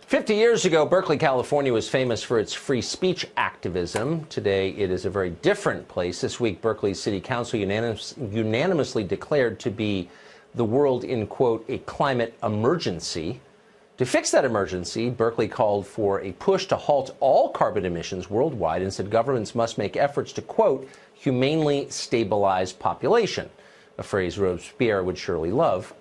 50 years ago, Berkeley, California was famous for its free speech activism. Today, it is a very different place. This week, Berkeley's City Council unanimously declared to be the world in, quote, a climate emergency. To fix that emergency, Berkeley called for a push to halt all carbon emissions worldwide and said governments must make efforts to, quote, humanely stabilize population, a phrase Robespierre would surely love.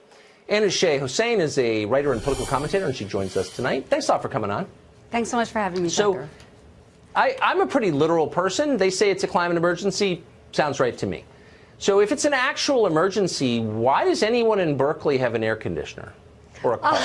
Anushay Hossain is a writer and political commentator, and she joins us tonight. Thanks a lot for coming on. Thanks so much for having me, Tucker. I'm a pretty literal person. They say it's a climate emergency. Sounds right to me. So if it's an actual emergency, why does anyone in Berkeley have an air conditioner or a car?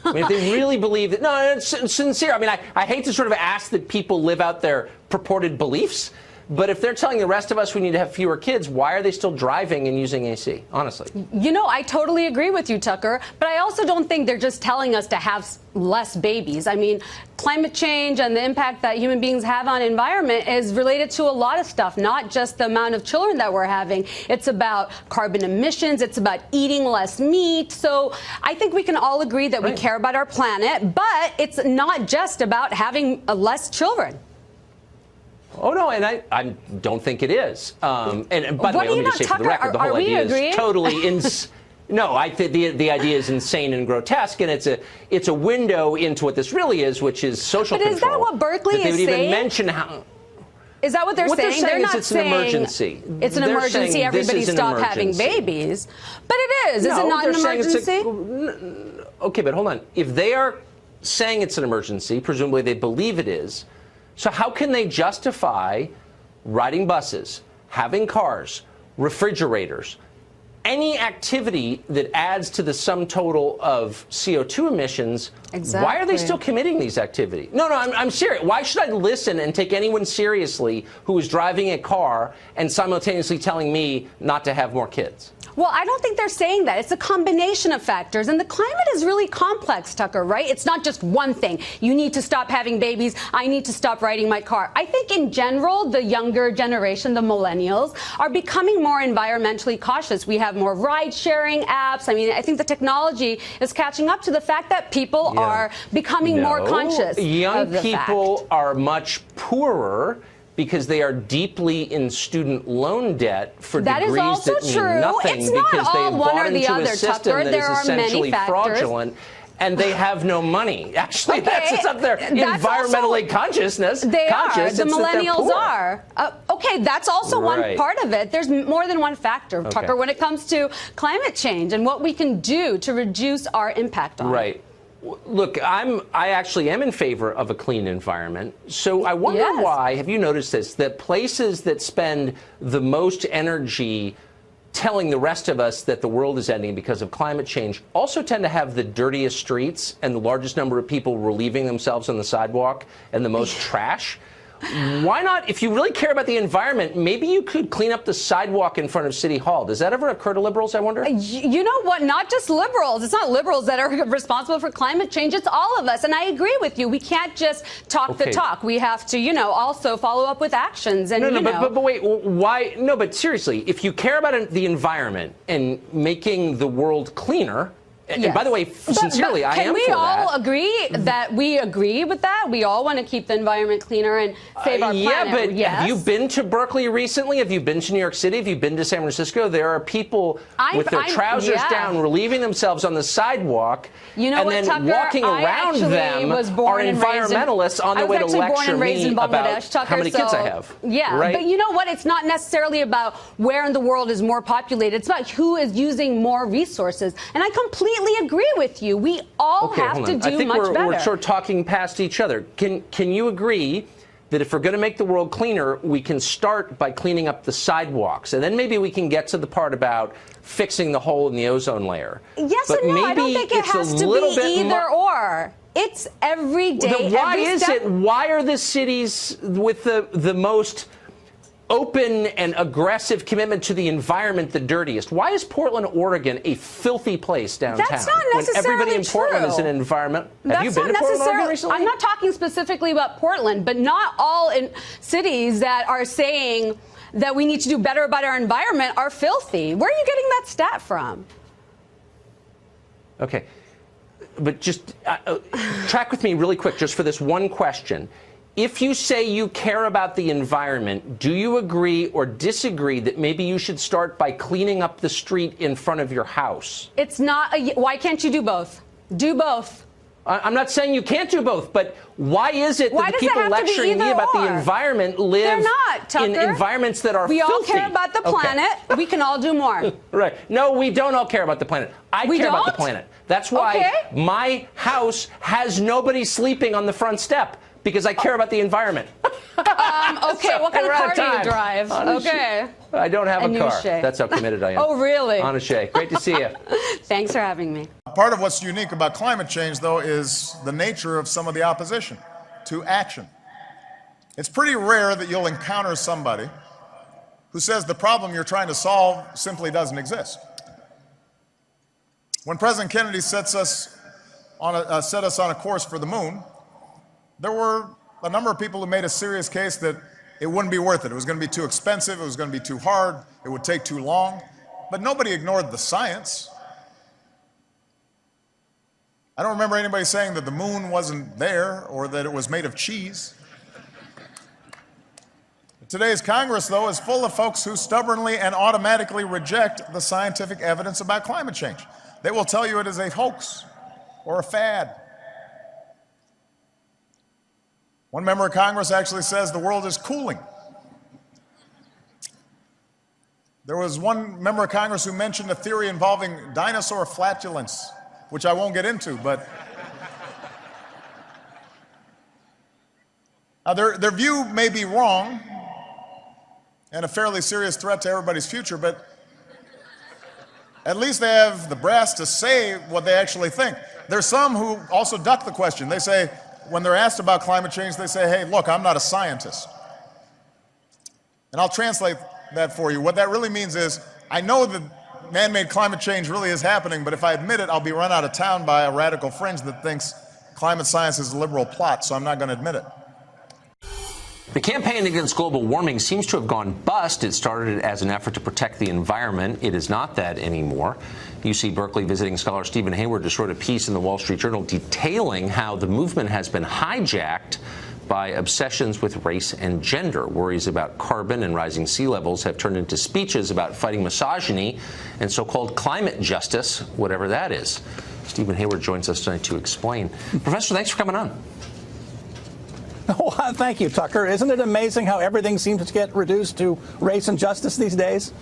I mean, if they really believe that, no, it's sincere. I mean, I hate to sort of ask that people live out their purported beliefs, but if they're telling the rest of us we need to have fewer kids, why are they still driving and using AC, honestly? You know, I totally agree with you, Tucker, but I also don't think they're just telling us to have less babies. I mean, climate change and the impact that human beings have on environment is related to a lot of stuff, not just the amount of children that we're having. It's about carbon emissions. It's about eating less meat. So I think we can all agree that we care about our planet, but it's not just about having less children. Oh, no, and I don't think it is. And by the way, let me just say for the record, the whole idea is totally no, I think the idea is insane and grotesque, and it's a window into what this really is, which is social control. But is that what Berkeley is saying? They would even mention how. Is that what they're saying? They're not it's an emergency. It's an emergency. Everybody stop having babies. But it is. Is it not an emergency? Okay, but hold on. If they are saying it's an emergency, presumably they believe it is. So how can they justify riding buses, having cars, refrigerators, any activity that adds to the sum total of CO2 emissions? Exactly. Why are they still committing these activities? No, I'm serious. Why should I listen and take anyone seriously who is driving a car and simultaneously telling me not to have more kids? Well, I don't think they're saying that. It's a combination of factors. And the climate is really complex, Tucker, right? It's not just one thing. You need to stop having babies. I need to stop riding my car. I think in general, the younger generation, the millennials, are becoming more environmentally cautious. We have more ride-sharing apps. I mean, I think the technology is catching up to the fact that people are becoming more conscious. Young people are much poorer because they are deeply in student loan debt for degrees that mean nothing because they have bought into a system that is essentially fraudulent. And they have no money. Actually, that's up there. Environmentally consciousness. They are. The millennials are. Okay, that's also one part of it. There's more than one factor, Tucker, when it comes to climate change and what we can do to reduce our impact on it. Look, I actually am in favor of a clean environment. So I wonder why, have you noticed this, that places that spend the most energy telling the rest of us that the world is ending because of climate change also tend to have the dirtiest streets and the largest number of people relieving themselves on the sidewalk and the most trash? Why not, if you really care about the environment, maybe you could clean up the sidewalk in front of City Hall. Does that ever occur to liberals, I wonder? You know what? Not just liberals. It's not liberals that are responsible for climate change. It's all of us. And I agree with you. We can't just talk the talk. We have to, you know, also follow up with actions. And, but wait, why? No, but seriously, if you care about the environment and making the world cleaner, and by the way, sincerely, I am for that. Can we all agree that we agree with that? We all want to keep the environment cleaner and save our planet. Yeah, but have you been to Berkeley recently? Have you been to New York City? Have you been to San Francisco? There are people with their trousers down, relieving themselves on the sidewalk, and then Tucker, walking around them are environmentalists on their way to lecture me about how many kids I have. Yeah, but you know what? It's not necessarily about where in the world is more populated. It's about who is using more resources. And I completely agree with you. We all have to do much better. We're sort of talking past each other. Can you agree that if we're going to make the world cleaner, we can start by cleaning up the sidewalks, and then maybe we can get to the part about fixing the hole in the ozone layer? Yes and no. I don't think it has to be either or. It's every day. Why is it? Why are the cities with the most open and aggressive commitment to the environment the dirtiest? Why is Portland, Oregon a filthy place downtown? That's not necessarily when everybody in Portland is an environment. Have you been to Portland, Oregon recently? I'm not talking specifically about Portland, but not all in cities that are saying that we need to do better about our environment are filthy. Where are you getting that stat from? Okay. but just track with me really quick, just for this one question. If you say you care about the environment, do you agree or disagree that maybe you should start by cleaning up the street in front of your house? It's not why can't you do both? Do both. I'm not saying you can't do both, but why is it that the people lecturing me about the environment live in environments that are filthy? We all care about the planet. We can all do more. Right. No, we don't all care about the planet. I care about the planet. That's why my house has nobody sleeping on the front step, because I care about the environment. Okay, so what kind of car do you drive? Okay. I don't have a car. Anushay. That's how committed I am. Oh, really? Anushay, great to see you. Thanks for having me. Part of what's unique about climate change, though, is the nature of some of the opposition to action. It's pretty rare that you'll encounter somebody who says the problem you're trying to solve simply doesn't exist. When President Kennedy set us on a course for the moon, there were a number of people who made a serious case that it wouldn't be worth it. It was going to be too expensive, it was going to be too hard, it would take too long. But nobody ignored the science. I don't remember anybody saying that the moon wasn't there or that it was made of cheese. Today's Congress, though, is full of folks who stubbornly and automatically reject the scientific evidence about climate change. They will tell you it is a hoax or a fad. One member of Congress actually says the world is cooling. There was one member of Congress who mentioned a theory involving dinosaur flatulence, which I won't get into, but now their view may be wrong and a fairly serious threat to everybody's future, but at least they have the brass to say what they actually think. There's some who also duck the question. They say, when they're asked about climate change, they say, hey, look, I'm not a scientist. And I'll translate that for you. What that really means is, I know that man-made climate change really is happening, but if I admit it, I'll be run out of town by a radical fringe that thinks climate science is a liberal plot, so I'm not going to admit it. The campaign against global warming seems to have gone bust. It started as an effort to protect the environment. It is not that anymore. UC Berkeley visiting scholar Steve Hayward just wrote a piece in the Wall Street Journal detailing how the movement has been hijacked by obsessions with race and gender. Worries about carbon and rising sea levels have turned into speeches about fighting misogyny and so-called climate justice, whatever that is. Steve Hayward joins us tonight to explain. Professor, thanks for coming on. Oh, thank you, Tucker. Isn't it amazing how everything seems to get reduced to race and justice these days?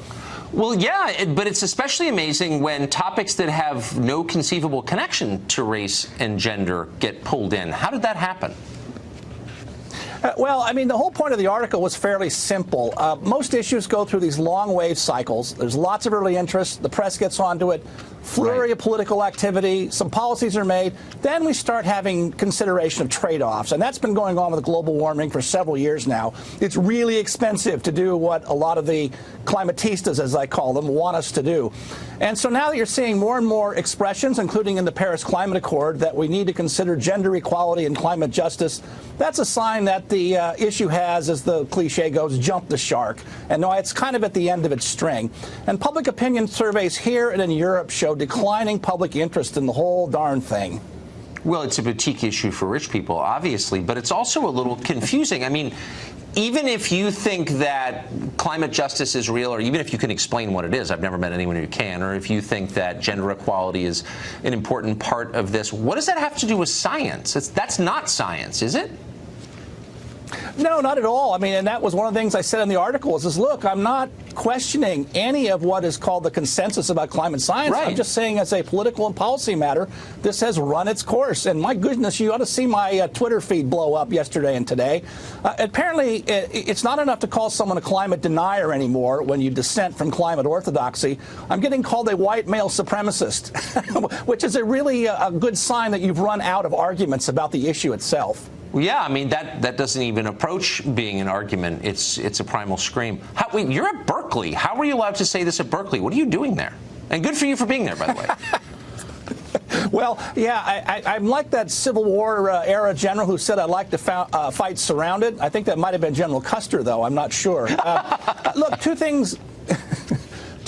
Well, yeah, but it's especially amazing when topics that have no conceivable connection to race and gender get pulled in. How did that happen? Well, I mean, the whole point of the article was fairly simple. Most issues go through these long wave cycles. There's lots of early interest. The press gets onto it. Flurry of political activity. Some policies are made. Then we start having consideration of trade-offs. And that's been going on with global warming for several years now. It's really expensive to do what a lot of the climatistas, as I call them, want us to do. And so now that you're seeing more and more expressions, including in the Paris Climate Accord, that we need to consider gender equality and climate justice, that's a sign that the issue has, as the cliche goes, jumped the shark. And no, it's kind of at the end of its string. And public opinion surveys here and in Europe show declining public interest in the whole darn thing. Well, it's a boutique issue for rich people, obviously, but it's also a little confusing. I mean, even if you think that climate justice is real, or even if you can explain what it is, I've never met anyone who can, or if you think that gender equality is an important part of this, what does that have to do with science? That's not science, is it? No, not at all. I mean, and that was one of the things I said in the article is look, I'm not questioning any of what is called the consensus about climate science. Right. I'm just saying as a political and policy matter, this has run its course. And my goodness, you ought to see my Twitter feed blow up yesterday and today. Apparently, it's not enough to call someone a climate denier anymore when you dissent from climate orthodoxy. I'm getting called a white male supremacist, which is a really a good sign that you've run out of arguments about the issue itself. Well, yeah, I mean, that doesn't even approach being an argument. It's a primal scream. Wait, you're at Berkeley. How were you allowed to say this at Berkeley? What are you doing there? And good for you for being there, by the way. Well, yeah, I'm like that Civil War era general who said I'd like to fight surrounded. I think that might have been General Custer, though. I'm not sure. Look, two things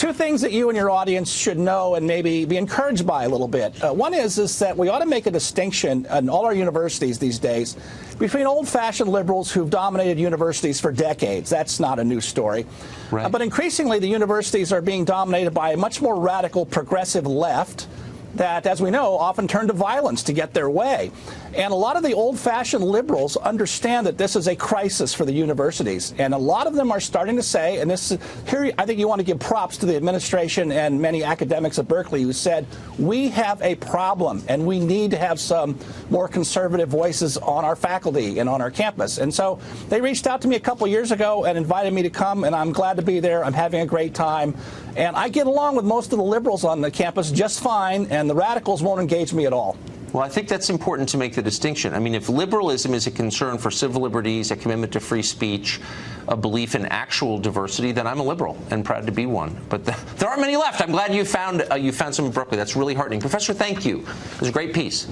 two things that you and your audience should know and maybe be encouraged by a little bit. One is that we ought to make a distinction in all our universities these days between old-fashioned liberals who've dominated universities for decades. That's not a new story. Right. But increasingly, the universities are being dominated by a much more radical progressive left that, as we know, often turn to violence to get their way. And a lot of the old-fashioned liberals understand that this is a crisis for the universities. And a lot of them are starting to say, and this is, here I think you want to give props to the administration and many academics at Berkeley who said, we have a problem and we need to have some more conservative voices on our faculty and on our campus. And so they reached out to me a couple years ago and invited me to come, and I'm glad to be there. I'm having a great time. And I get along with most of the liberals on the campus just fine, and the radicals won't engage me at all. Well, I think that's important to make the distinction. I mean, if liberalism is a concern for civil liberties, a commitment to free speech, a belief in actual diversity, then I'm a liberal and proud to be one. But there aren't many left. I'm glad you found some in Berkeley. That's really heartening. Professor, thank you. It was a great piece.